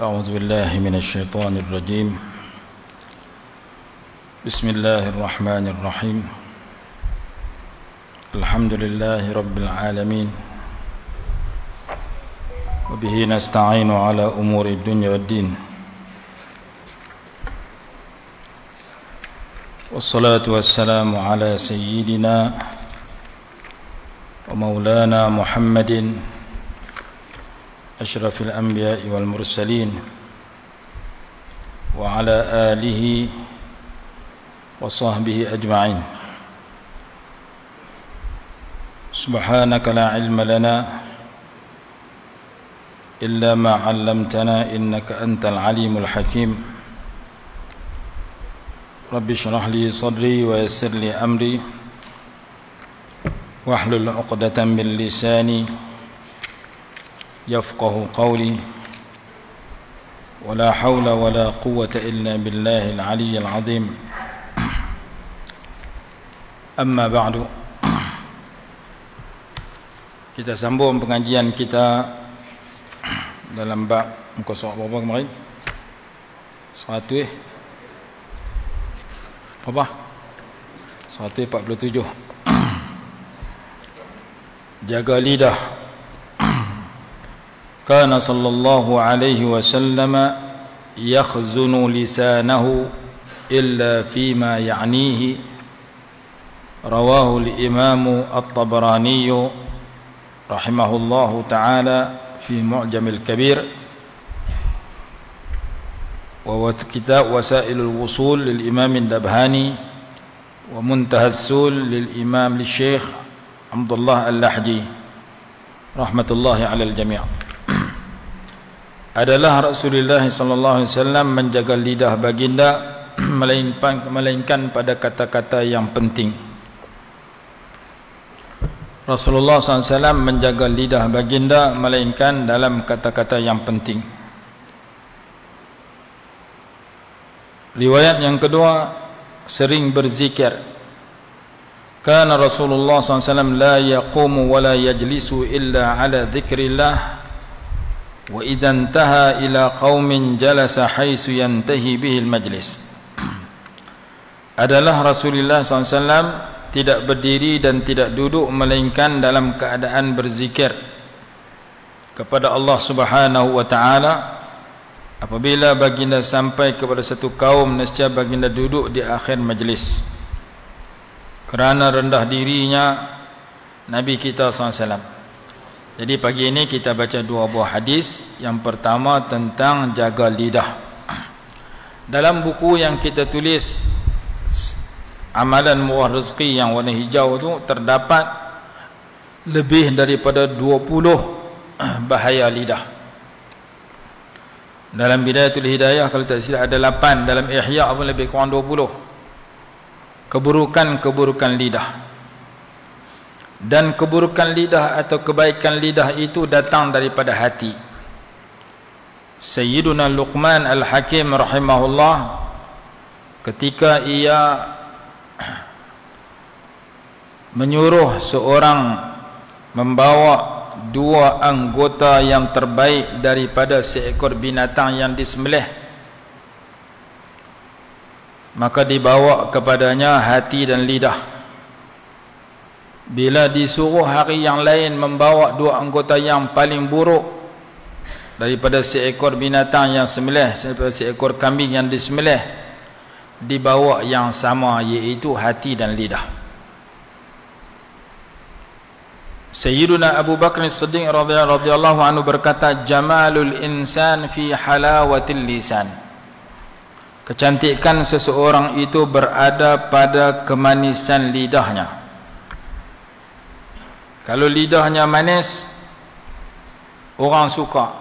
أعوذ بالله من الشيطان الرجيم. بسم الله الرحمن الرحيم. الحمد لله رب العالمين، وبه نستعين على أمور الدنيا والدين، والصلاة والسلام على سيدنا ومولانا محمد أشرف الأنبياء والمرسلين، وعلى آله وصحبه أجمعين. سبحانك لا علم لنا إلا ما علمتنا إنك أنت العليم الحكيم. رب اشرح لي صدري ويسر لي أمري واحلل عقدة من لساني يفقه قولي، ولا حول ولا قوة إلا بالله العلي العظيم. أما بعد، kita sambung pengajian kita dalam bab muka surat berapa kemarin? 147. Jaga lidah. Kana sallallahu alaihi wasallam yakhzunu lisanahu illa fima ya'nihi. Rawahu al-Imam At-Tabarani rahimahullahu ta'ala fi Mu'jam al-Kabir wa kitab Wasailul Wusul lil-Imam Ad-Dabhani wa Muntaha as-Sul lil-Imam al-Syekh Abdullah Al-Lahdi rahmatullahi 'alal jami'. Adalah Rasulullah sallallahu alaihi wasallam menjaga lidah baginda melainkan pada kata-kata yang penting. Rasulullah SAW menjaga lidah baginda melainkan dalam kata-kata yang penting. Riwayat yang kedua, sering berzikir. Kana Rasulullah SAW la yaqumu wa la yajlisu illa ala dzikrillah, wa idza intaha ila qaumin jalasa haitsu yantahi bihi al-majlis. Adalah Rasulullah SAW tidak berdiri dan tidak duduk melainkan dalam keadaan berzikir kepada Allah Subhanahu wa taala. Apabila baginda sampai kepada satu kaum, nescaya baginda duduk di akhir majlis. Kerana rendah dirinya Nabi kita SAW. Jadi pagi ini kita baca dua buah hadis. Yang pertama tentang jaga lidah. Dalam buku yang kita tulis Amalan Murah Rezeki yang warna hijau tu, terdapat lebih daripada 20 bahaya lidah. Dalam Bidayatul Hidayah kalau tak silap ada 8, dalam Ihya pun lebih kurang 20 keburukan-keburukan lidah. Dan keburukan lidah atau kebaikan lidah itu datang daripada hati. Sayyiduna Luqman Al-Hakim rahimahullah, ketika ia menyuruh seorang membawa 2 anggota yang terbaik daripada seekor binatang yang disembelih, maka dibawa kepadanya hati dan lidah. Bila disuruh hari yang lain membawa 2 anggota yang paling buruk daripada seekor binatang yang sembelih, seekor kambing yang disembelih, dibawa yang sama, iaitu hati dan lidah. Sayyiduna Abu Bakr As-Siddiq radhiyallahu anhu berkata, jamalul insan fi halawatil lisan. Kecantikan seseorang itu berada pada kemanisan lidahnya. Kalau lidahnya manis, orang suka.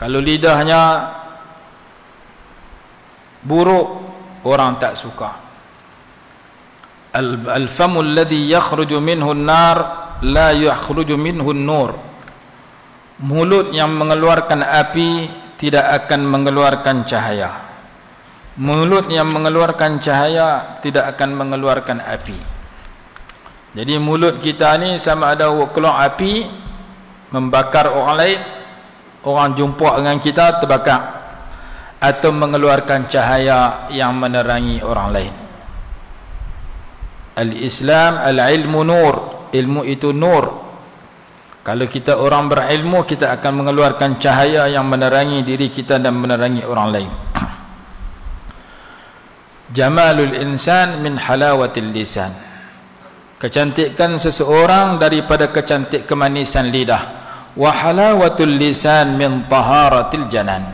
Kalau lidahnya buruk, orang tak suka. Al-famu alladhi yakhruju minhu an-nar la yakhruju minhu an-nur. Mulut yang mengeluarkan api tidak akan mengeluarkan cahaya. Mulut yang mengeluarkan cahaya tidak akan mengeluarkan api. Jadi mulut kita ni sama ada keluar api membakar orang lain, orang jumpa dengan kita terbakar, atau mengeluarkan cahaya yang menerangi orang lain. Al-Islam, al-ilmu nur, ilmu itu nur. Kalau kita orang berilmu, kita akan mengeluarkan cahaya yang menerangi diri kita dan menerangi orang lain. Jamalul insan min halawatil lisan. Kecantikan seseorang daripada kecantik kemanisan lidah. Wa halawatul lisan min taharatil janan.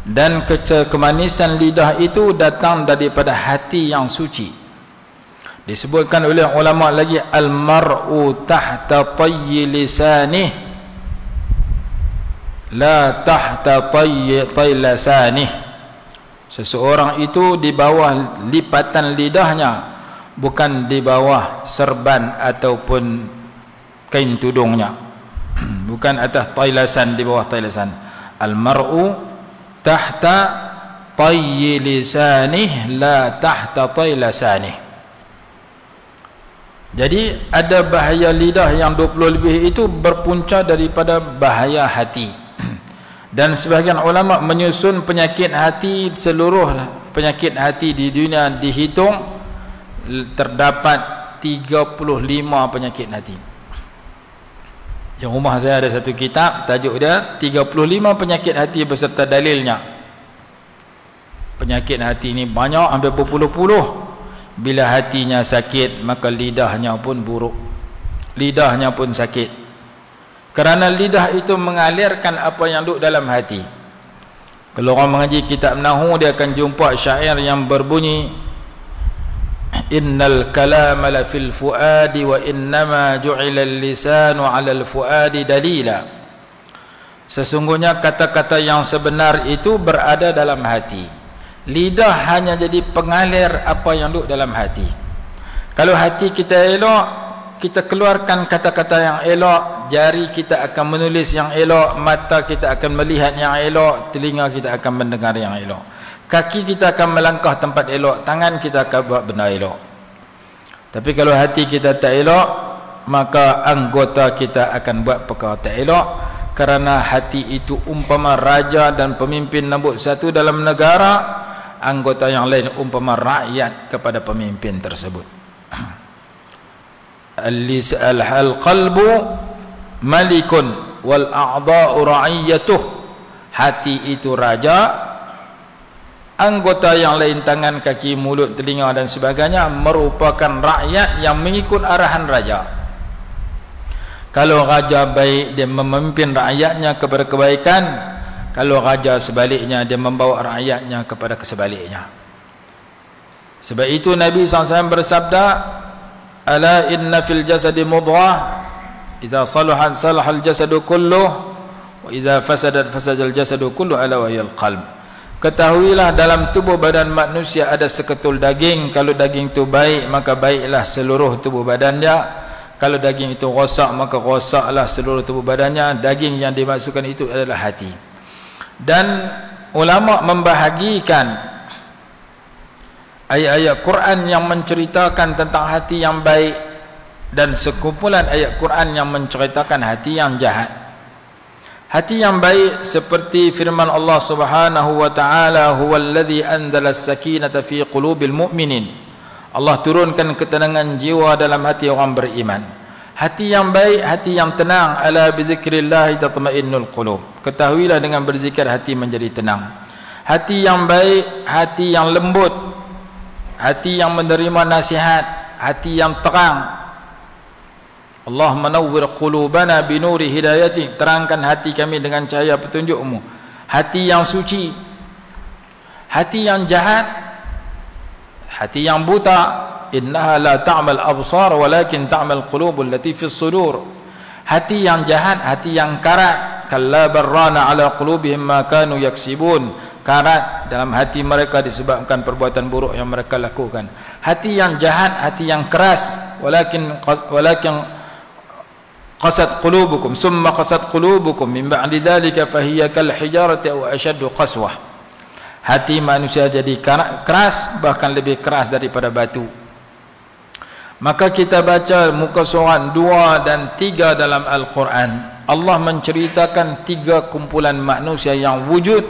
Dan kemanisan lidah itu datang daripada hati yang suci. Disebutkan oleh ulama lagi, al-mar'u tahta tayyi lisanih la tahta tayyi lisanih. Seseorang itu di bawah lipatan lidahnya, bukan di bawah serban ataupun kain tudungnya. Bukan atas tailasan, di bawah tailasan. Al-mar'u tahta tayyi lisanih la tahta tailasanih. Jadi ada bahaya lidah yang 20 lebih itu berpunca daripada bahaya hati. Dan sebahagian ulama menyusun penyakit hati, seluruh penyakit hati di dunia dihitung terdapat 35 penyakit hati. Yang rumah saya ada satu kitab, tajuk dia 35 penyakit hati beserta dalilnya. Penyakit hati ini banyak, hampir berpuluh-puluh. Bila hatinya sakit, maka lidahnya pun buruk, lidahnya pun sakit. Kerana lidah itu mengalirkan apa yang duduk dalam hati. Kalau orang mengaji kitab Nahu, dia akan jumpa syair yang berbunyi, innal kalama la fil fuadi wa innama ju'ila al-lisanu 'ala al-fuadi dalila. Sesungguhnya kata-kata yang sebenar itu berada dalam hati. Lidah hanya jadi pengalir apa yang duduk dalam hati. Kalau hati kita elok, kita keluarkan kata-kata yang elok, jari kita akan menulis yang elok, mata kita akan melihat yang elok, telinga kita akan mendengar yang elok, kaki kita akan melangkah tempat elok, tangan kita akan buat benda elok. Tapi kalau hati kita tak elok, maka anggota kita akan buat perkara tak elok. Kerana hati itu umpama raja dan pemimpin nombor satu dalam negara, anggota yang lain umpama rakyat kepada pemimpin tersebut. Al-qalbu malikun wal a'dha'u ra'iyatuh. Hati itu raja, anggota yang lain tangan, kaki, mulut, telinga dan sebagainya merupakan rakyat yang mengikut arahan raja. Kalau raja baik, dia memimpin rakyatnya kepada kebaikan. Kalau raja sebaliknya, dia membawa rakyatnya kepada kesebaliknya. Sebab itu Nabi SAW bersabda, ala inna fil jasadi mudghah idza salahat salahal jasadu kulluh wa idza fasadat fasadal jasadu kulluh ala wa hiyal qalb. Ketahuilah dalam tubuh badan manusia ada seketul daging. Kalau daging itu baik, maka baiklah seluruh tubuh badannya. Kalau daging itu rosak, maka rosaklah seluruh tubuh badannya. Daging yang dimaksudkan itu adalah hati. Dan ulama membahagikan ayat-ayat Quran yang menceritakan tentang hati yang baik dan sekumpulan ayat Quran yang menceritakan hati yang jahat. Hati yang baik seperti firman Allah Subhanahu wa taala, huwallazi anzala as-sakinata fi qulubil mu'minin. Allah turunkan ketenangan jiwa dalam hati orang beriman. Hati yang baik, hati yang tenang, ala bidzikrillah tatma'innul qulub. Ketahuilah dengan berzikir hati menjadi tenang. Hati yang baik, hati yang lembut, hati yang menerima nasihat, hati yang terang. Allah menawwir qulubana binuri hidayati. Terangkan hati kami dengan cahaya petunjukmu. Hati yang suci. Hati yang jahat, hati yang buta, innaha la ta'mal absar walakin ta'mal qulubul lati fis sudur. Hati yang jahat, hati yang karat, kalla barrana ala qulubihim ma kanu yaksibun. Karat dalam hati mereka disebabkan perbuatan buruk yang mereka lakukan. Hati yang jahat, hati yang keras, walakin qasat qulubukum summa qasat qulubukum min ba'di dhalika fahiya kal hijarati aw ashaddu qaswah. Hati manusia jadi keras, bahkan lebih keras daripada batu. Maka kita baca muka surat 2 dan 3 dalam Al-Quran. Allah menceritakan 3 kumpulan manusia yang wujud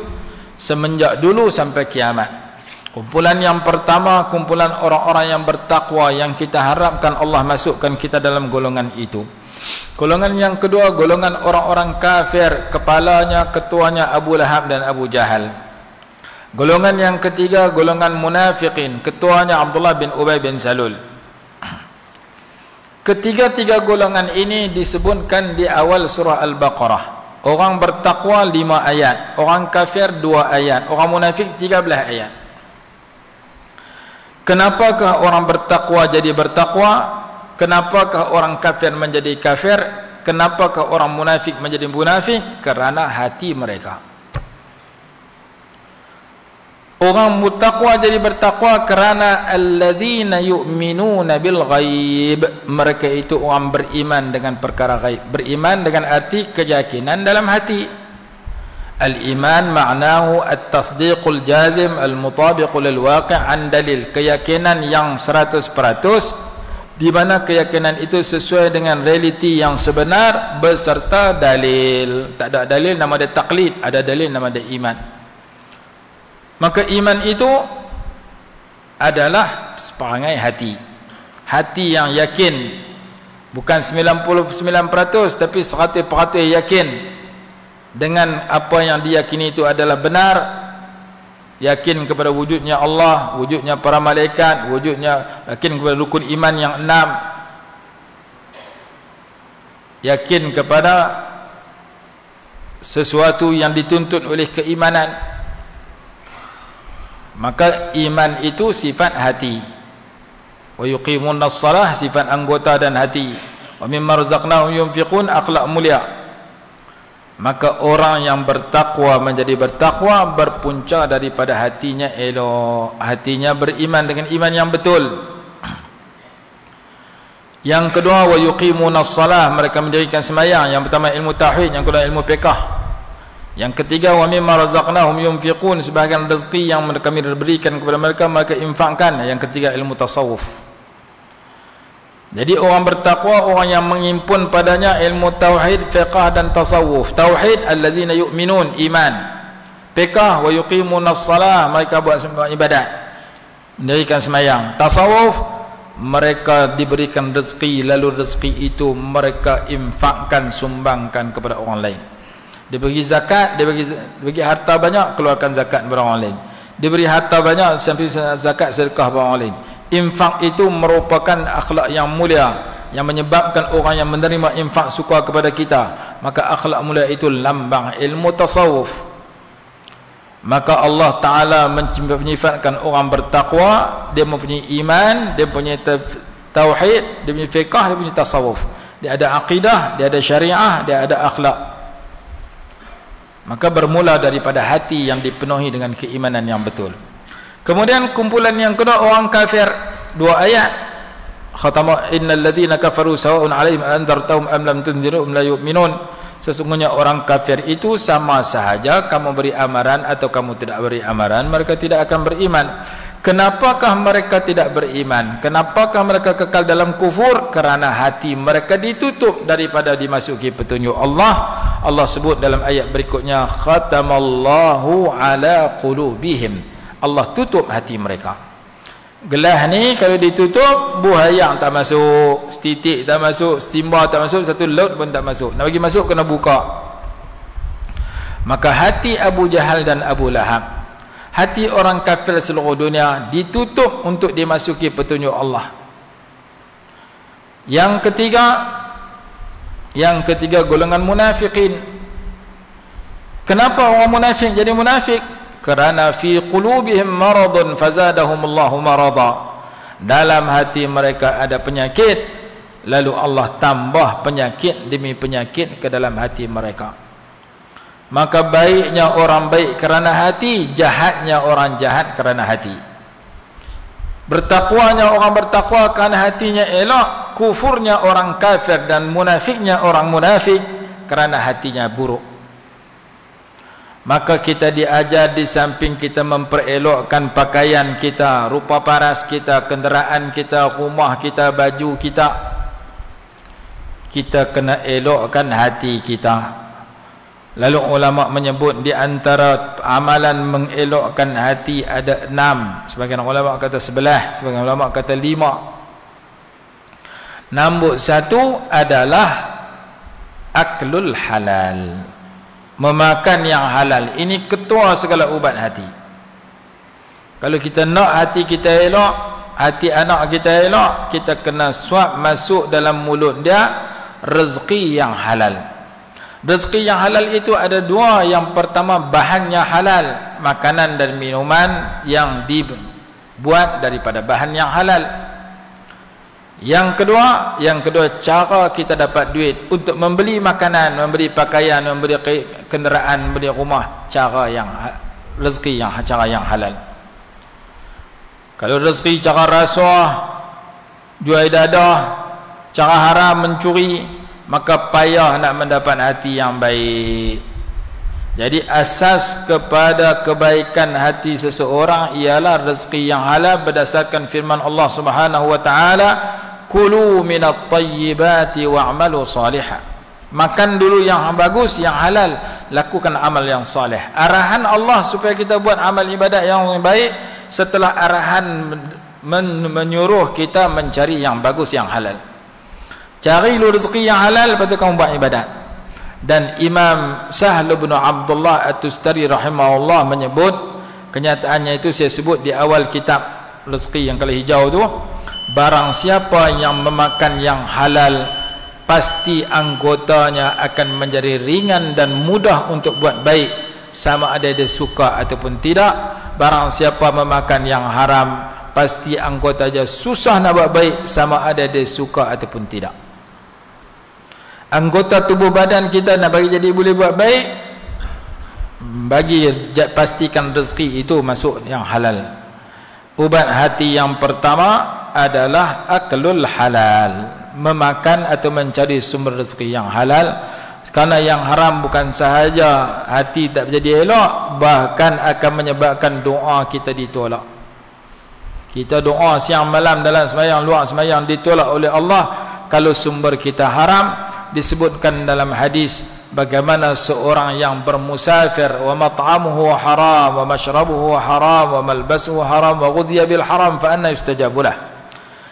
semenjak dulu sampai kiamat. Kumpulan yang pertama, kumpulan orang-orang yang bertakwa, yang kita harapkan Allah masukkan kita dalam golongan itu. Golongan yang kedua, golongan orang-orang kafir, kepalanya, ketuanya Abu Lahab dan Abu Jahal. Golongan yang ketiga, golongan munafikin, ketuanya Abdullah bin Ubay bin Salul. Ketiga-tiga golongan ini disebutkan di awal surah Al-Baqarah. Orang bertakwa 5 ayat, orang kafir 2 ayat, orang munafik 13 ayat. Kenapakah orang bertakwa jadi bertakwa? Kenapakah orang kafir menjadi kafir? Kenapakah orang munafik menjadi munafik? Kerana hati mereka. Orang bertakwa jadi bertakwa kerana alladzina yu'minuna bil ghaib. Mereka itu orang beriman dengan perkara ghaib. Beriman dengan arti keyakinan dalam hati. Al-iman ma'nahu at-tasdiqul jazim al-mutabiqul al-waqi' an dalil. Keyakinan yang 100%, di mana keyakinan itu sesuai dengan realiti yang sebenar beserta dalil. Tak ada dalil nama dia taklid, ada dalil nama dia iman. Maka iman itu adalah seperangai hati. Hati yang yakin, bukan 99% tapi 100% yakin dengan apa yang diyakini itu adalah benar. Yakin kepada wujudnya Allah, wujudnya para malaikat, wujudnya, yakin kepada rukun iman yang 6, yakin kepada sesuatu yang dituntut oleh keimanan. Maka iman itu sifat hati. Wa yuqimuna shalah, sifat anggota dan hati. Wa mimma razaqnahum yunfiqun, akhlak mulia. Maka orang yang bertakwa menjadi bertakwa berpunca daripada hatinya elok, hatinya beriman dengan iman yang betul. Yang kedua, wa yuqimuna shalah, mereka mendirikan sembahyang. Yang pertama ilmu tauhid, yang kedua ilmu fiqh. Yang ketiga, wa mimma razaqnahum yunfiqun, sebahagian rezeki yang kami berikan kepada mereka, mereka infakkan. Yang ketiga ilmu tasawuf. Jadi orang bertakwa, orang yang mengimpun padanya ilmu tauhid, fiqh dan tasawuf. Tauhid alladzina yu'minun, iman. Fiqh wa yuqimuna shalah, mereka buat semua ibadat, mendirikan sembahyang. Tasawuf, mereka diberikan rezeki, lalu rezeki itu mereka infakkan, sumbangkan kepada orang lain. Dia bagi zakat, dia bagi harta banyak, keluarkan zakat kepada orang lain. Dia beri harta banyak, sampai zakat sedekah kepada orang lain. Infak itu merupakan akhlak yang mulia, yang menyebabkan orang yang menerima infak suka kepada kita. Maka akhlak mulia itu lambang ilmu tasawuf. Maka Allah Ta'ala menyifatkan orang bertakwa, dia mempunyai iman, dia mempunyai tauhid, dia mempunyai fiqh, dia mempunyai tasawuf. Dia ada aqidah, dia ada syariah, dia ada akhlak. Maka bermula daripada hati yang dipenuhi dengan keimanan yang betul. Kemudian kumpulan yang kedua, orang kafir, 2 ayat. Khatama innal ladzina kafaru sawa'un 'alaihim anzartahum am lam tunzirhum la yu'minun. Sesungguhnya orang kafir itu sama sahaja kamu beri amaran atau kamu tidak beri amaran, mereka tidak akan beriman. Kenapakah mereka tidak beriman? Kenapakah mereka kekal dalam kufur? Kerana hati mereka ditutup daripada dimasuki petunjuk Allah. Allah sebut dalam ayat berikutnya, khatamallahu ala qulubihim. Allah tutup hati mereka. Gelas ni kalau ditutup, buaya tak masuk, setitik tak masuk, setimba tak masuk, satu laut pun tak masuk. Nak bagi masuk kena buka. Maka hati Abu Jahal dan Abu Lahab, hati orang kafir seluruh dunia, ditutup untuk dimasuki petunjuk Allah. Yang ketiga golongan munafikin. Kenapa orang munafik jadi munafik? Kerana fi qulubihim maradun fazadahumullahu marada. Dalam hati mereka ada penyakit, lalu Allah tambah penyakit demi penyakit ke dalam hati mereka. Maka baiknya orang baik kerana hati, jahatnya orang jahat kerana hati. Bertakwanya orang bertakwa kerana hatinya elok, kufurnya orang kafir dan munafiknya orang munafik kerana hatinya buruk. Maka kita diajar, di samping kita memperelokkan pakaian kita, rupa paras kita, kenderaan kita, rumah kita, baju kita, kita kena elokkan hati kita. Lalu ulama menyebut di antara amalan mengelokkan hati ada 6. Sebagian ulama kata 11, sebagian ulama kata 5. Nombor 1 adalah aklul halal, memakan yang halal. Ini ketua segala ubat hati. Kalau kita nak hati kita elok, hati anak kita elok, kita kena suap masuk dalam mulut dia rezeki yang halal. Rezeki yang halal itu ada 2. Yang pertama, bahannya halal, makanan dan minuman yang dibuat daripada bahan yang halal. Yang kedua, cara kita dapat duit untuk membeli makanan, membeli pakaian, membeli kenderaan, membeli rumah, cara yang rezeki yang cara yang halal. Kalau rezeki cara rasuah, jual dadah, cara haram, mencuri, maka payah nak mendapat hati yang baik. Jadi asas kepada kebaikan hati seseorang ialah rezeki yang halal berdasarkan firman Allah Subhanahu wa taala, kulu minat tayyibati wa'malu salihah. Makan dulu yang bagus, yang halal, lakukan amal yang saleh. Arahan Allah supaya kita buat amal ibadat yang baik setelah arahan menyuruh kita mencari yang bagus, yang halal. Cari lu rezeki yang halal, lepas tu kamu buat ibadat. Dan Imam Sahl bin Abdullah At-Tustari rahimahullah menyebut, kenyataannya itu saya sebut di awal kitab rezeki yang kalau hijau tu, barang siapa yang memakan yang halal, pasti anggotanya akan menjadi ringan dan mudah untuk buat baik, sama ada dia suka ataupun tidak. Barang siapa memakan yang haram, pasti anggotanya susah nak buat baik, sama ada dia suka ataupun tidak. Anggota tubuh badan kita nak bagi jadi boleh buat baik, pastikan rezeki itu masuk yang halal. Ubat hati yang pertama adalah aklul halal, memakan atau mencari sumber rezeki yang halal. Karena yang haram bukan sahaja hati tak menjadi elok, bahkan akan menyebabkan doa kita ditolak. Kita doa siang malam dalam sembahyang, luar sembahyang, ditolak oleh Allah kalau sumber kita haram. Disebutkan dalam hadis bagaimana seorang yang bermusafir, wa mat'amuhu haram wa mashrabuhu haram wa malbasuhu haram wa ghudhiya bil haram fa anna yustajabu lah.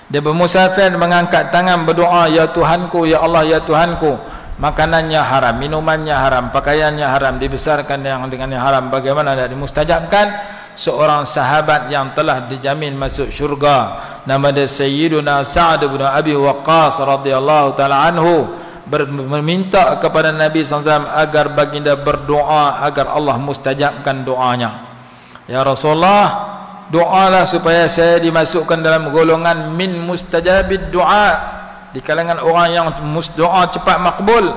Dia bermusafir, mengangkat tangan berdoa, ya Tuhanku, ya Allah, ya Tuhanku, makanannya haram, minumannya haram, pakaiannya haram, dibesarkan dengan yang haram, bagaimana tidak dimustajabkan? Seorang sahabat yang telah dijamin masuk syurga, nama dia Sayyiduna Sa'ad bin Abi Waqqas radhiyallahu ta'ala anhu, meminta kepada Nabi SAW agar baginda berdoa agar Allah mustajabkan doanya. Ya Rasulullah, doalah supaya saya dimasukkan dalam golongan min mustajabid doa, di kalangan orang yang doa cepat makbul.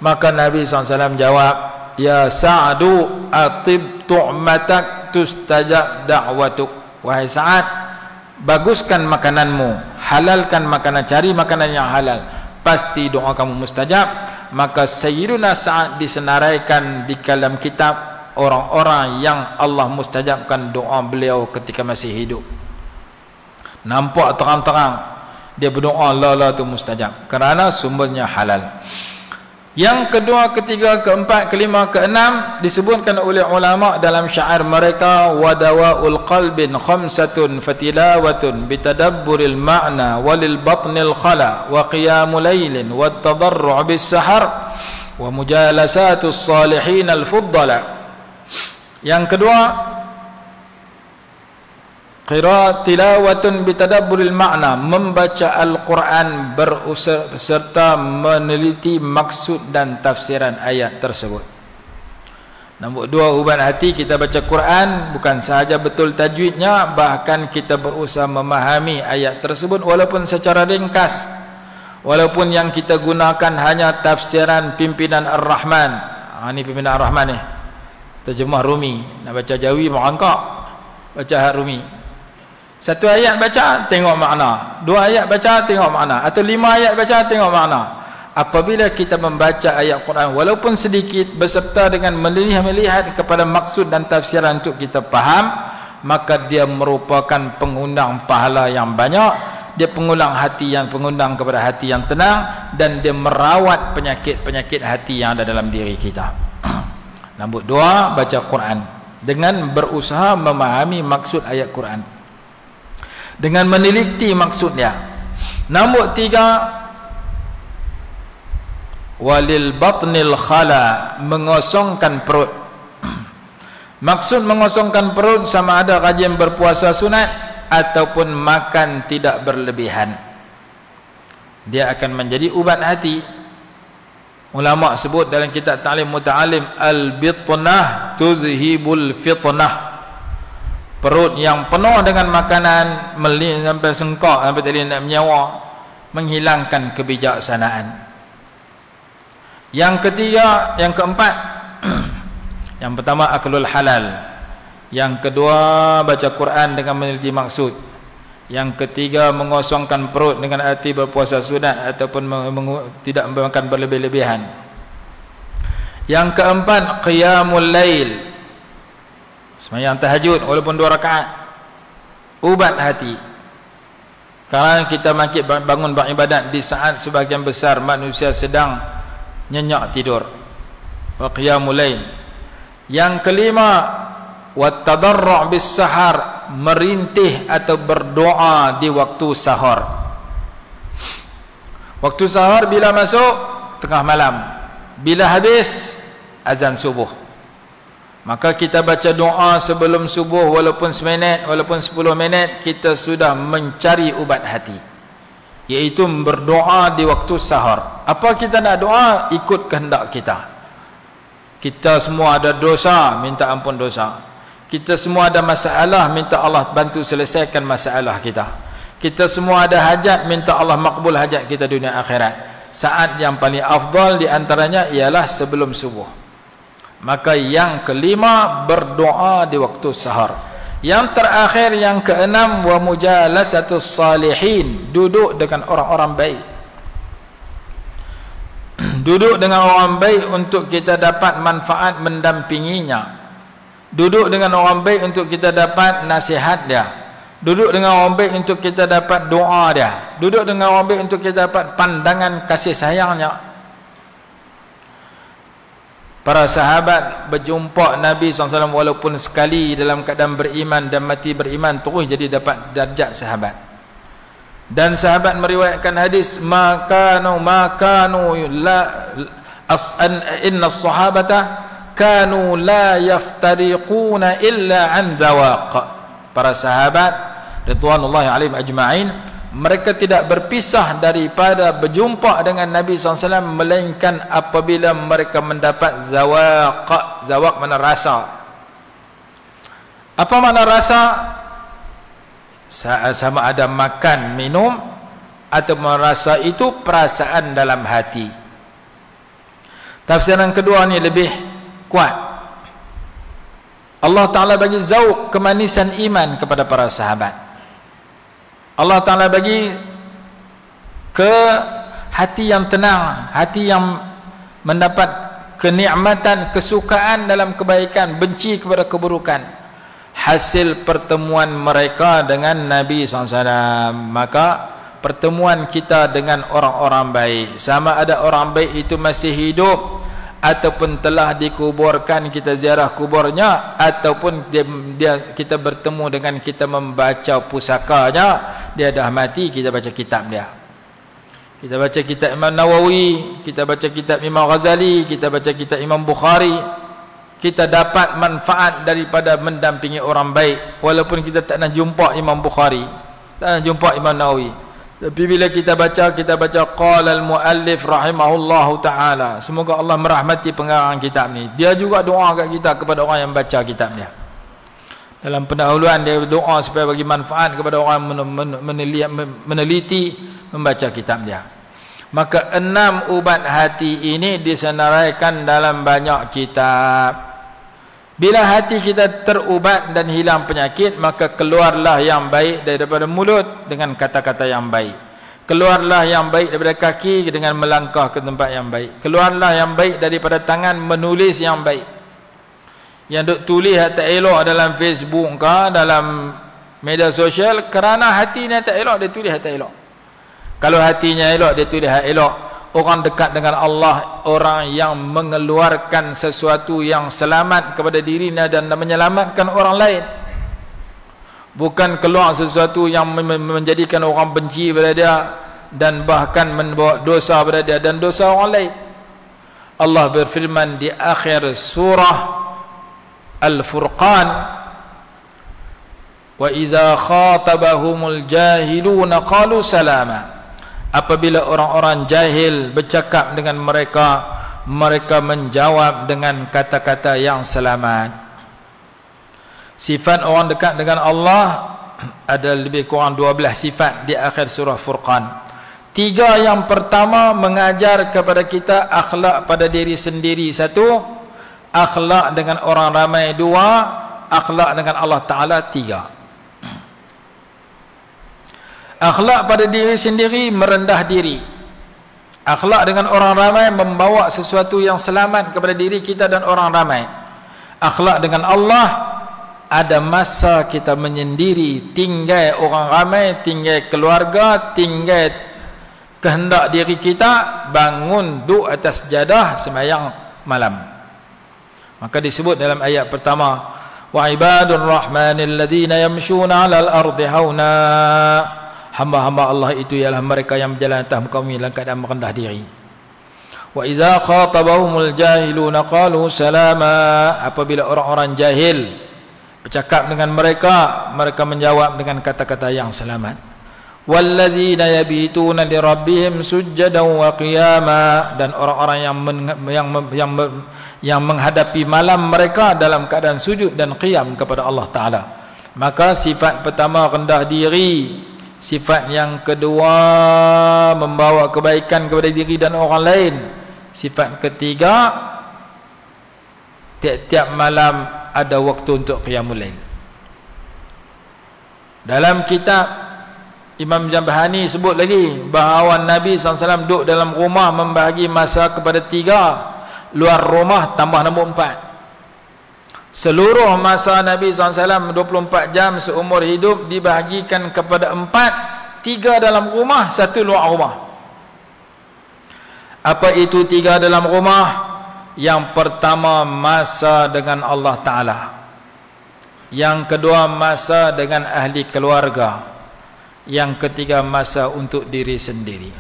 Maka Nabi SAW jawab, ya Sa'adu atib tu'matak tustajab da'watuk. Wahai Sa'ad, baguskan makananmu, halalkan makanan, cari makanan yang halal, pasti doa kamu mustajab. Maka Sayyiduna Sa'ad disenaraikan di dalam kitab orang-orang yang Allah mustajabkan doa beliau ketika masih hidup. Nampak terang-terang dia berdoa, la tu mustajab kerana sumbernya halal. Yang kedua, ketiga, keempat, kelima, keenam disebutkan oleh ulama dalam syair mereka, wadawaul qalbin khamsatun fatilawatun bitadabburil ma'na walil batnil khala wa qiyamul lailin wat tadarru' bis sahar wa mujalasatus salihin al fuddala. Yang kedua, qiraat tilawatun bitadabburil ma'na, membaca Al-Quran beserta meneliti maksud dan tafsiran ayat tersebut. Nombor dua, ubat hati, kita baca Quran bukan sahaja betul tajwidnya, bahkan kita berusaha memahami ayat tersebut walaupun secara ringkas, walaupun yang kita gunakan hanya tafsiran pimpinan Ar-Rahman. Ini pimpinan Ar-Rahman ni, terjemah Rumi. Nak baca Jawi merangkak, baca Rumi. Satu ayat baca, tengok makna. Dua ayat baca, tengok makna. Atau 5 ayat baca, tengok makna. Apabila kita membaca ayat Quran walaupun sedikit beserta dengan melihat kepada maksud dan tafsiran untuk kita faham, maka dia merupakan pengundang pahala yang banyak. dia pengundang kepada hati yang tenang, dan dia merawat penyakit-penyakit hati yang ada dalam diri kita. Nombor 2, baca Quran dengan berusaha memahami maksud ayat Quran, dengan meneliti maksudnya. Nombor 3, walil batnil khala, mengosongkan perut. Maksud mengosongkan perut sama ada rajin berpuasa sunat ataupun makan tidak berlebihan. Dia akan menjadi ubat hati. Ulama sebut dalam kitab Ta'lim Muta'alim, al-bitnah tuzhibul fitnah. Perut yang penuh dengan makanan sampai sengkak, sampai tadi nak menyawa, menghilangkan kebijaksanaan. Yang ketiga, yang keempat, yang pertama aklul halal, yang kedua baca Quran dengan meneliti maksud, yang ketiga mengosongkan perut dengan arti berpuasa sunat ataupun tidak makan berlebih-lebihan, yang keempat qiyamul lail, sembahyang tahajud walaupun 2 rakaat, ubat hati. Kalau kita bangun beribadat di saat sebagian besar manusia sedang nyenyak tidur, wa qiyamul lail. Yang kelima, wattadarru' bis sahar, merintih atau berdoa di waktu sahur. Waktu sahur bila masuk? Tengah malam. Bila habis? Azan subuh. Maka kita baca doa sebelum subuh, walaupun 1 minit, walaupun 10 minit, kita sudah mencari ubat hati, iaitu berdoa di waktu sahur. Apa kita nak doa? Ikut kehendak kita. Kita semua ada dosa, minta ampun dosa. Kita semua ada masalah, minta Allah bantu selesaikan masalah kita. Kita semua ada hajat, minta Allah makbul hajat kita dunia akhirat. Saat yang paling afdal di antaranya ialah sebelum subuh. Maka yang kelima, berdoa di waktu sahur. Yang terakhir, yang keenam, wa mujalasatus salihin, duduk dengan orang-orang baik. Duduk dengan orang baik untuk kita dapat manfaat mendampinginya. Duduk dengan orang baik untuk kita dapat nasihat dia. Duduk dengan orang baik untuk kita dapat doa dia. Duduk dengan orang baik untuk kita dapat pandangan kasih sayangnya. Para sahabat berjumpa Nabi SAW walaupun sekali dalam keadaan beriman dan mati beriman, terus jadi dapat darjat sahabat. Dan sahabat meriwayatkan hadis, makanu la inna as-sahabata kanu la yaftariquna illa an dawaq. Para sahabat ridwanullahi alaihim ajma'in, mereka tidak berpisah daripada berjumpa dengan Nabi SAW melainkan apabila mereka mendapat zawaq. Zawaq mana rasa. Apa makna rasa? Sama ada makan, minum, atau merasa itu perasaan dalam hati. Tafsiran kedua ni lebih kuat. Allah Ta'ala bagi zauq, kemanisan iman kepada para sahabat. Allah Ta'ala bagi ke hati yang tenang, hati yang mendapat kenikmatan, kesukaan dalam kebaikan, benci kepada keburukan, hasil pertemuan mereka dengan Nabi SAW. Maka pertemuan kita dengan orang-orang baik, sama ada orang baik itu masih hidup ataupun telah dikuburkan, kita ziarah kuburnya, ataupun kita bertemu dengan kita membaca pusakanya, dia dah mati, kita baca kitab dia. Kita baca kitab Imam Nawawi, kita baca kitab Imam Ghazali, kita baca kitab Imam Bukhari. Kita dapat manfaat daripada mendampingi orang baik, walaupun kita tak nak jumpa Imam Bukhari, tak nak jumpa Imam Nawawi. Tapi bila kita baca qala al-muallif rahimahullahu ta'ala, semoga Allah merahmati pengarang kitab ni, dia juga doa kat kita kepada orang yang baca kitab dia. Dalam pendahuluan dia doa supaya bagi manfaat kepada orang meneliti membaca kitab dia. Maka 6 ubat hati ini disenaraikan dalam banyak kitab. Bila hati kita terubat dan hilang penyakit, maka keluarlah yang baik daripada mulut dengan kata-kata yang baik. Keluarlah yang baik daripada kaki dengan melangkah ke tempat yang baik. Keluarlah yang baik daripada tangan menulis yang baik. Yang duk tulis tak elok dalam Facebook ke, dalam media sosial kerana hatinya tak elok, dia tulis tak elok. Kalau hatinya elok, dia tulis elok. Orang dekat dengan Allah, orang yang mengeluarkan sesuatu yang selamat kepada dirinya dan menyelamatkan orang lain, bukan keluar sesuatu yang menjadikan orang benci pada dia dan bahkan membawa dosa pada dia dan dosa orang lain. Allah berfirman di akhir surah Al-Furqan, wa idza khatabahumul jahiluna qalu salama. Apabila orang-orang jahil bercakap dengan mereka, mereka menjawab dengan kata-kata yang selamat. Sifat orang dekat dengan Allah ada lebih kurang 12 sifat di akhir surah Furqan. 3 yang pertama mengajar kepada kita akhlak pada diri sendiri 1, akhlak dengan orang ramai 2, akhlak dengan Allah Ta'ala 3. Akhlak pada diri sendiri merendah diri. Akhlak dengan orang ramai membawa sesuatu yang selamat kepada diri kita dan orang ramai. Akhlak dengan Allah, ada masa kita menyendiri, tinggal orang ramai, tinggal keluarga, tinggal kehendak diri kita, bangun duduk atas jadah sembahyang malam. Maka disebut dalam ayat pertama, wa ibadur rahmanil ladzina yamshuna 'alal ardi hauna. Hamba-hamba Allah itu ialah mereka yang berjalan atas muka bumi dalam keadaan merendah diri. Wa idza khatabahumul jahiluna qalu salama. Apabila orang-orang jahil bercakap dengan mereka, mereka menjawab dengan kata-kata yang selamat. Walladzina yabituna lirabbihim sujjadan wa qiyama. Dan orang-orang yang menghadapi malam mereka dalam keadaan sujud dan qiyam kepada Allah Ta'ala. Maka sifat pertama rendah diri, sifat yang kedua membawa kebaikan kepada diri dan orang lain, sifat ketiga tiap-tiap malam ada waktu untuk qiyamul lail. Dalam kitab Imam Jambahani sebut lagi bahawa Nabi SAW duduk dalam rumah membahagi masa kepada 3, luar rumah tambah nombor 4. Seluruh masa Nabi SAW 24 jam seumur hidup dibahagikan kepada 4, 3 dalam rumah, 1 luar rumah. Apa itu 3 dalam rumah? Yang pertama masa dengan Allah Ta'ala, yang kedua masa dengan ahli keluarga, yang ketiga masa untuk diri sendiri.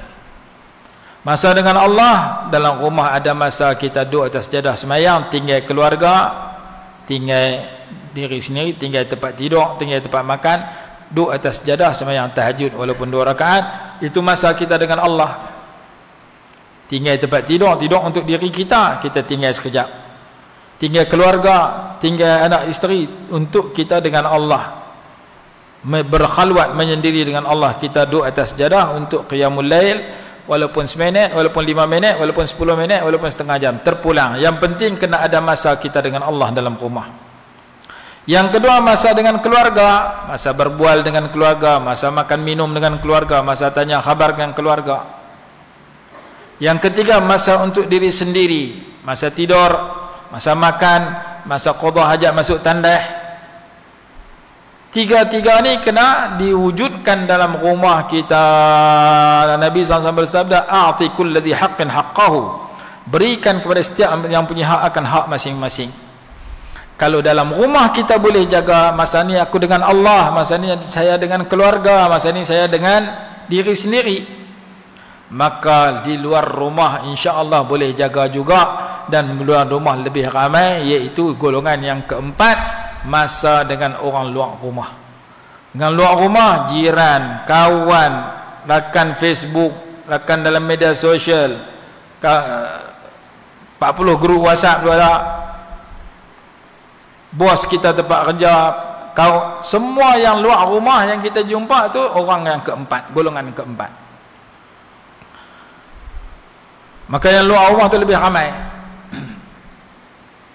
Masa dengan Allah, dalam rumah ada masa kita duduk atas jadah semayang, tinggal keluarga, tinggal diri sendiri, tinggal tempat tidur, tinggal tempat makan, duduk atas jadah sembahyang tahajud walaupun 2 rakaat, itu masa kita dengan Allah. Tinggal tempat tidur, tidur untuk diri kita, kita tinggal sekejap. Tinggal keluarga, tinggal anak isteri, untuk kita dengan Allah. Berkhalwat menyendiri dengan Allah, kita duduk atas jadah untuk qiyamul lail, walaupun 1 minit, walaupun 5 minit, walaupun 10 minit, walaupun setengah jam, terpulang. Yang penting kena ada masa kita dengan Allah dalam rumah. Yang kedua masa dengan keluarga, masa berbual dengan keluarga, masa makan minum dengan keluarga, masa tanya khabar dengan keluarga. Yang ketiga masa untuk diri sendiri, masa tidur, masa makan, masa qada hajat masuk tandah. 3 ni kena diwujudkan dalam rumah kita. Nabi SAW bersabda, a'ti kulladhi haqqin haqqahu. Berikan kepada setiap yang punya hak akan hak masing-masing. Kalau dalam rumah kita boleh jaga, masa ni aku dengan Allah, masa ni saya dengan keluarga, masa ni saya dengan diri sendiri, maka di luar rumah insya-Allah boleh jaga juga. Dan di luar rumah lebih ramai, iaitu golongan yang keempat, masa dengan orang luar rumah. Dengan luar rumah, jiran, kawan, rakan Facebook, rakan dalam media sosial, 40 grup WhatsApp tu ada, bos kita tempat kerja, semua yang luar rumah yang kita jumpa tu orang yang keempat, golongan yang keempat. Maka yang luar rumah tu lebih ramai.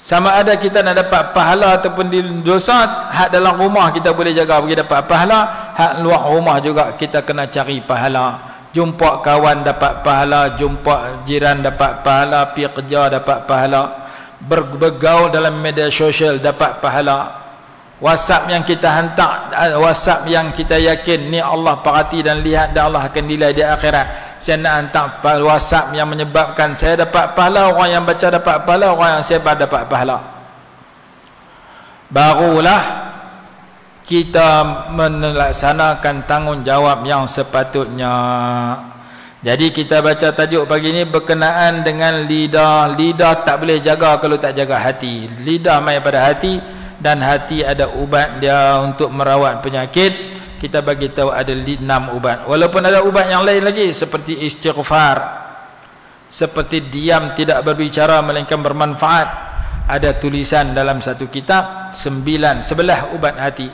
Sama ada kita nak dapat pahala ataupun di dosa, hak dalam rumah kita boleh jaga bagi dapat pahala, hak luar rumah juga kita kena cari pahala. Jumpa kawan dapat pahala, jumpa jiran dapat pahala, pergi kerja dapat pahala, bergaul dalam media sosial dapat pahala. WhatsApp yang kita hantar, WhatsApp yang kita yakin ni Allah perhati dan lihat dan Allah akan nilai di akhirat. Saya nak hantar WhatsApp yang menyebabkan saya dapat pahala, orang yang baca dapat pahala, orang yang sebar dapat pahala. Barulah kita melaksanakan tanggungjawab yang sepatutnya. Jadi kita baca tajuk pagi ni berkenaan dengan lidah. Lidah tak boleh jaga kalau tak jaga hati. Lidah mai pada hati, dan hati ada ubat dia untuk merawat penyakit. Kita bagi tahu ada 6 ubat. Walaupun ada ubat yang lain lagi seperti istighfar, seperti diam tidak berbicara melainkan bermanfaat. Ada tulisan dalam satu kitab 11 ubat hati.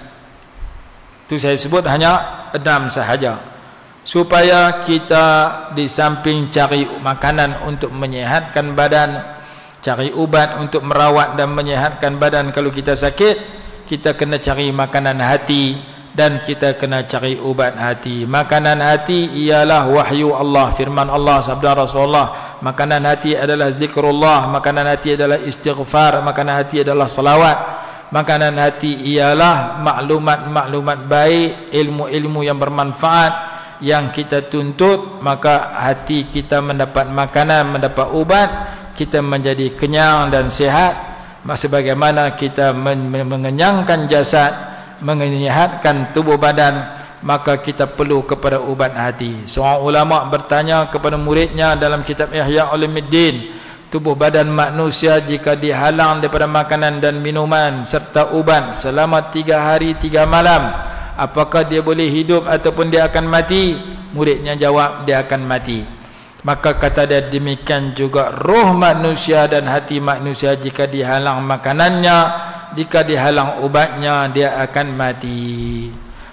Itu saya sebut hanya 6 sahaja. Supaya kita di samping cari makanan untuk menyehatkan badan, cari ubat untuk merawat dan menyehatkan badan kalau kita sakit, kita kena cari makanan hati dan kita kena cari ubat hati. Makanan hati ialah wahyu Allah, firman Allah, sabda Rasulullah. Makanan hati adalah zikrullah, makanan hati adalah istighfar, makanan hati adalah salawat. Makanan hati ialah maklumat-maklumat baik, ilmu-ilmu yang bermanfaat yang kita tuntut. Maka hati kita mendapat makanan, mendapat ubat, kita menjadi kenyang dan sihat. Sebagaimana kita mengenyangkan jasad, menyehatkan tubuh badan, maka kita perlu kepada ubat hati. Seorang ulama bertanya kepada muridnya dalam kitab Ihya Ulumuddin, tubuh badan manusia jika dihalang daripada makanan dan minuman serta ubat selama 3 hari 3 malam, apakah dia boleh hidup ataupun dia akan mati? Muridnya jawab, dia akan mati. Maka kata dia, demikian juga roh manusia dan hati manusia, jika dihalang makanannya, jika dihalang ubatnya, dia akan mati.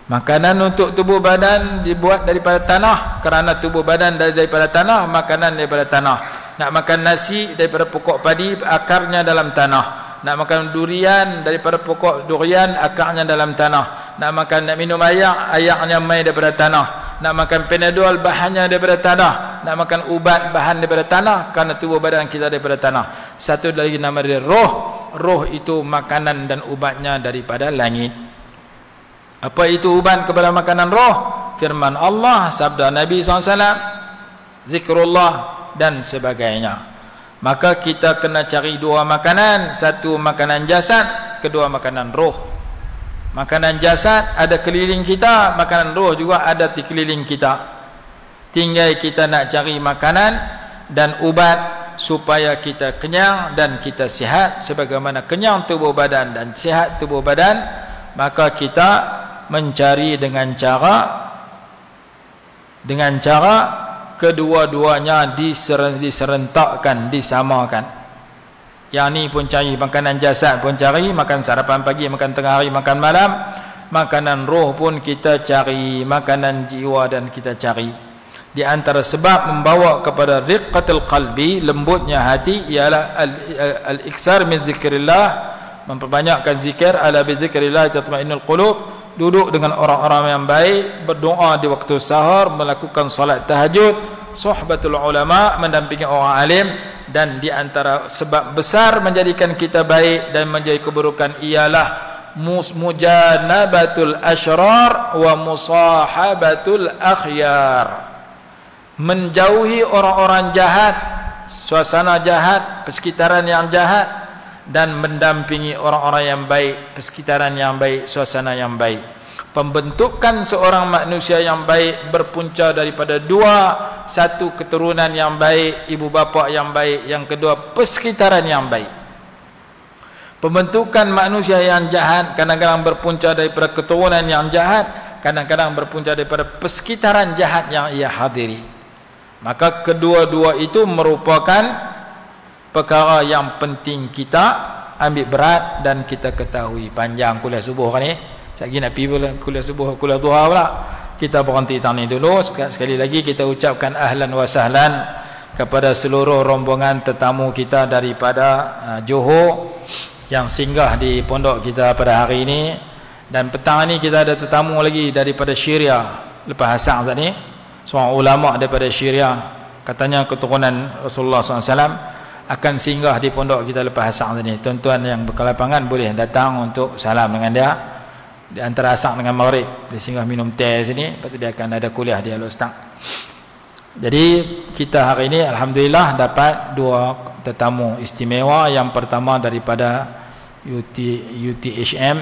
Makanan untuk tubuh badan dibuat daripada tanah, kerana tubuh badan daripada tanah, makanan daripada tanah. Nak makan nasi daripada pokok padi, akarnya dalam tanah. Nak makan durian daripada pokok durian, akarnya dalam tanah. Nak minum air, airnya mai daripada tanah. Nak makan Panadol, bahannya daripada tanah. Nak makan ubat, bahan daripada tanah, kerana tubuh badan kita daripada tanah. Satu lagi nama dia roh. Roh itu makanan dan ubatnya daripada langit. Apa itu ubat kepada makanan roh? Firman Allah, sabda Nabi SAW, zikrullah dan sebagainya. Maka kita kena cari 2 makanan. Satu makanan jasad, kedua makanan roh. Makanan jasad ada keliling kita, makanan roh juga ada di keliling kita. Tinggal kita nak cari makanan dan ubat supaya kita kenyang dan kita sihat. Sebagaimana kenyang tubuh badan dan sihat tubuh badan, maka kita mencari dengan cara kedua-duanya diserentakkan, disamakan. Yang ni pun cari makanan jasad, pun cari makan sarapan pagi, makan tengah hari, makan malam. Makanan roh pun kita cari, makanan jiwa dan kita cari. Di antara sebab membawa kepada riqqatul qalbi, lembutnya hati, ialah al-iksar min zikrillah, memperbanyakkan zikir. Ala bi zikrillah tatma'innul qulub. Duduk dengan orang-orang yang baik, berdoa di waktu sahur, melakukan solat tahajud, suhbatul ulama, mendampingi orang alim. Dan di antara sebab besar menjadikan kita baik dan menjadi keburukan ialah mujanabatul asyrar wa musahabatul akhyar. Menjauhi orang-orang jahat, suasana jahat, persekitaran yang jahat, dan mendampingi orang-orang yang baik, persekitaran yang baik, suasana yang baik. Pembentukan seorang manusia yang baik berpunca daripada 2. Satu, keturunan yang baik, ibu bapa yang baik. Yang kedua, persekitaran yang baik. Pembentukan manusia yang jahat kadang-kadang berpunca daripada keturunan yang jahat, kadang-kadang berpunca daripada persekitaran jahat yang ia hadiri. Maka kedua-dua itu merupakan perkara yang penting kita ambil berat dan kita ketahui. Panjang kuliah subuh kan ni. Sekali nak pergi kuliah subuh, kuliah duha pula. Kita berhenti tang ni dulu. Sekali lagi kita ucapkan ahlan wa sahlan kepada seluruh rombongan tetamu kita daripada Johor yang singgah di pondok kita pada hari ini. Dan petang ni kita ada tetamu lagi daripada Syria. Lepas asar saat ni, seorang ulama daripada Syria, katanya keturunan Rasulullah SAW. akan singgah di pondok kita lepas asar tadi. Tuan-tuan yang berkelapangan boleh datang untuk salam dengan dia di antara asar dengan maghrib. Dia singgah minum teh sini, lepas tu dia akan ada kuliah di Al-Ustaz. Jadi kita hari ini alhamdulillah dapat dua tetamu istimewa. Yang pertama daripada UTHM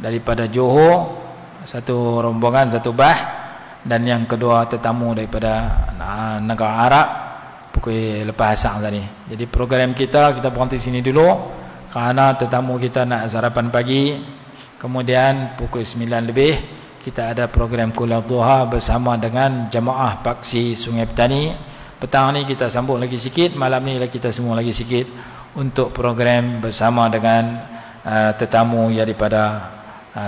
daripada Johor, satu rombongan, satu bah. Dan yang kedua tetamu daripada negara Arab pukul lepas asar tadi. Jadi program kita berhenti sini dulu kerana tetamu kita nak sarapan pagi. Kemudian pukul 9 lebih kita ada program kuliah duha bersama dengan jemaah Paksi Sungai Petani. Petang ni kita sambung lagi sikit, malam ni kita semua lagi sikit untuk program bersama dengan tetamu daripada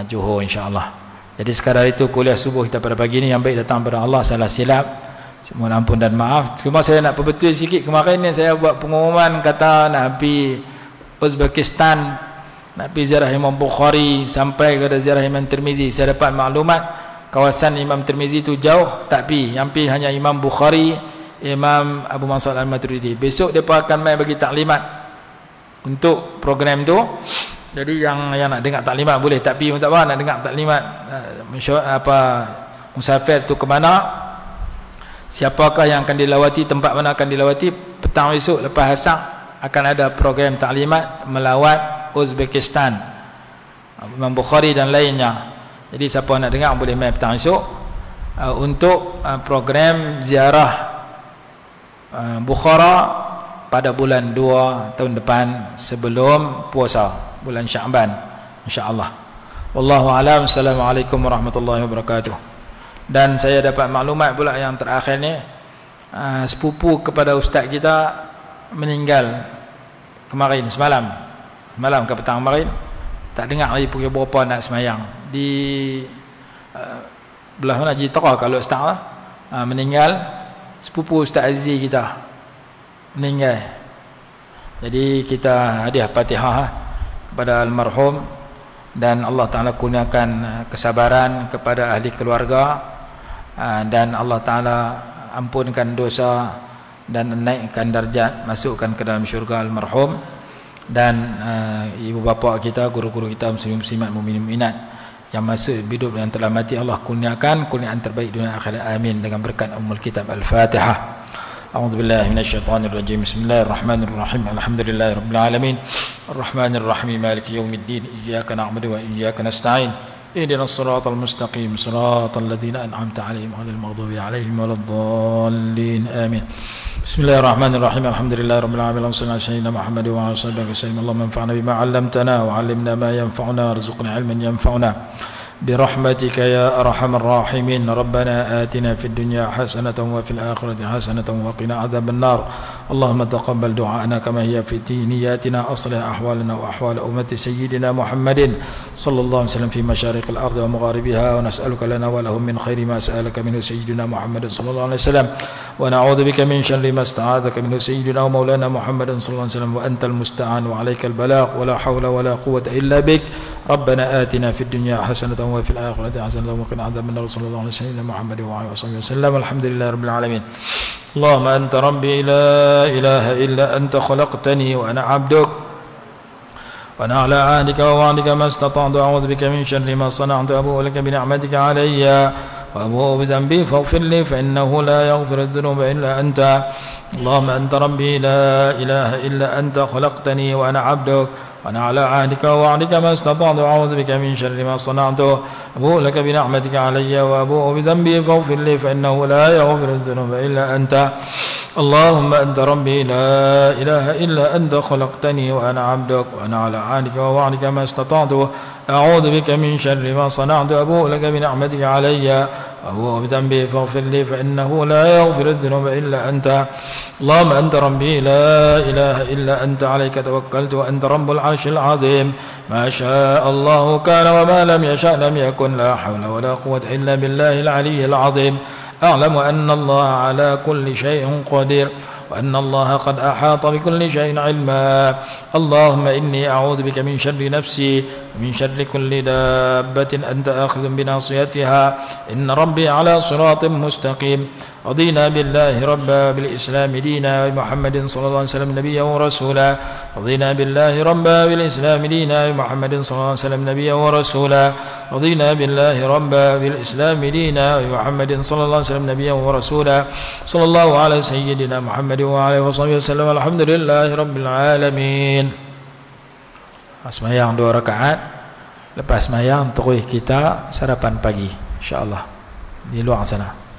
Johor insya-Allah. Jadi sekadar itu kuliah subuh kita pada pagi ni yang baik datang pada Allah, salah silap mohon ampun dan maaf. Cuma saya nak perbetul sikit, kemarin ni saya buat pengumuman kata nak pergi Uzbekistan, nak pergi ziarah Imam Bukhari sampai ke ziarah Imam Tirmizi. Saya dapat maklumat kawasan Imam Tirmizi tu jauh, tak pergi. Yang pergi hanya Imam Bukhari, Imam Abu Mansur Al-Maturidi. Besok mereka akan main bagi taklimat untuk program tu. Jadi yang nak dengar taklimat boleh, tak pergi pun tak apa. Nak dengar taklimat musafir tu ke mana, siapakah yang akan dilawati, tempat mana akan dilawati, petang esok lepas asar akan ada program taklimat melawat Uzbekistan, Imam Bukhari dan lainnya. Jadi siapa nak dengar boleh main petang esok untuk program ziarah Bukhara pada bulan 2 tahun depan sebelum puasa, bulan Sya'ban insya-Allah. Wallahu a'lam. Assalamualaikum warahmatullahi wabarakatuh. Dan saya dapat maklumat pula yang terakhir ni, sepupu kepada ustaz kita meninggal kemarin, semalam ke petang kemarin. Tak dengar lagi pukul berapa nak semayang di belah mana Jitera kalau ustaz lah. Meninggal sepupu Ustaz Aziz kita meninggal. Jadi kita hadiah Fatihah lah kepada almarhum, dan Allah Ta'ala kurniakan kesabaran kepada ahli keluarga, dan Allah Ta'ala ampunkan dosa dan naikkan darjat, masukkan ke dalam syurga almarhum, dan ibu bapa kita, guru-guru kita, muslim-muslimat, mukminin mukminat yang masuk hidup yang telah mati, Allah kurniakan kurniaan terbaik dunia akhirat, amin, dengan berkat Ummul Kitab Al-Fatihah. أعوذ بالله من الشيطان الرجيم. بسم الله الرحمن الرحيم. الحمد لله رب العالمين الرحمن الرحيم مالك يوم الدين إياك نعبد وإياك نستعين اهدنا الصراط المستقيم صراط الذين أنعمت عليهم غير المغضوب عليهم ولا الضالين آمين. بسم الله الرحمن الرحيم. الحمد لله رب العالمين صلى الله على سيدنا محمد وعلى آله وسلم. اللهم انفعنا بما علمتنا وعلمنا ما ينفعنا وارزقنا علما ينفعنا برحمتك يا أرحم الراحمين. ربنا آتنا في الدنيا حسنة وفي الآخرة حسنة وقنا عذاب النار. اللهم تقبل دعاءنا كما هي في نياتنا. أصلح أحوالنا وأحوال أمة سيدنا محمد صلى الله عليه وسلم في مشارق الأرض ومغاربها، ونسألك لنا ولهم من خير ما سألك منه سيدنا محمد صلى الله عليه وسلم، ونعوذ بك من شر ما استعاذك منه سيدنا ومولانا محمد صلى الله عليه وسلم، وأنت المستعان وعليك البلاغ ولا حول ولا قوة إلا بك. ربنا آتنا في الدنيا حسنة وفي الآخرة حسنة وقنا عذاب النار. صلى الله عليه وسلم محمد وعلى آله وسلم. الحمد لله رب العالمين. اللهم أنت ربي لا إله إلا أنت، خلقتني وأنا عبدك، وأنا على عهدك ووعدك ما استطعت، أعوذ بك من شر ما صنعت، أبوء لك بنعمتك علي وأبوء بذنبي فاغفر لي فإنه لا يغفر الذنوب إلا أنت. اللهم أنت ربي لا إله إلا أنت، خلقتني وأنا عبدك، وأنا على عهدك ووعدك ما استطعت، أعوذ بك من شر ما صنعت، أبوء لك بنعمتك علي وأبوء بذنبي فاغفر لي فإنه لا يغفر الذنوب إلا أنت. اللهم أنت ربي لا إله إلا أنت، خلقتني وأنا عبدك، وأنا على عهدك ووعدك ما استطعت، أعوذ بك من شر ما صنعت، أبوء لك بنعمتك علي وأبوء بذنبي فاغفر لي فإنه لا يغفر الذنوب إلا أنت. اللهم أنت ربي لا إله إلا أنت، عليك توكلت وأنت رب العرش العظيم، ما شاء الله كان وما لم يشأ لم يكن، لا حول ولا قوة إلا بالله العلي العظيم. أعلم أن الله على كل شيء قدير، وأن الله قد أحاط بكل شيء علما. اللهم إني أعوذ بك من شر نفسي من شر كل دابة أنت آخذ بناصيتها إن ربي على صراط مستقيم رضينا بالله ربا بالإسلام دينا ومحمد صلى الله عليه وسلم نبيا ورسولا رضينا بالله ربا بالإسلام دينا ومحمد صلى الله عليه وسلم نبيا ورسولا رضينا بالله ربا بالإسلام دينا ومحمد صلى الله عليه وسلم نبيا ورسولا صلى الله على سيدنا محمد وعلى آله وصحبه وسلم الحمد لله رب العالمين. Sembahyang 2 rakaat, lepas sembahyang terus kita sarapan pagi insyaallah di luar sana.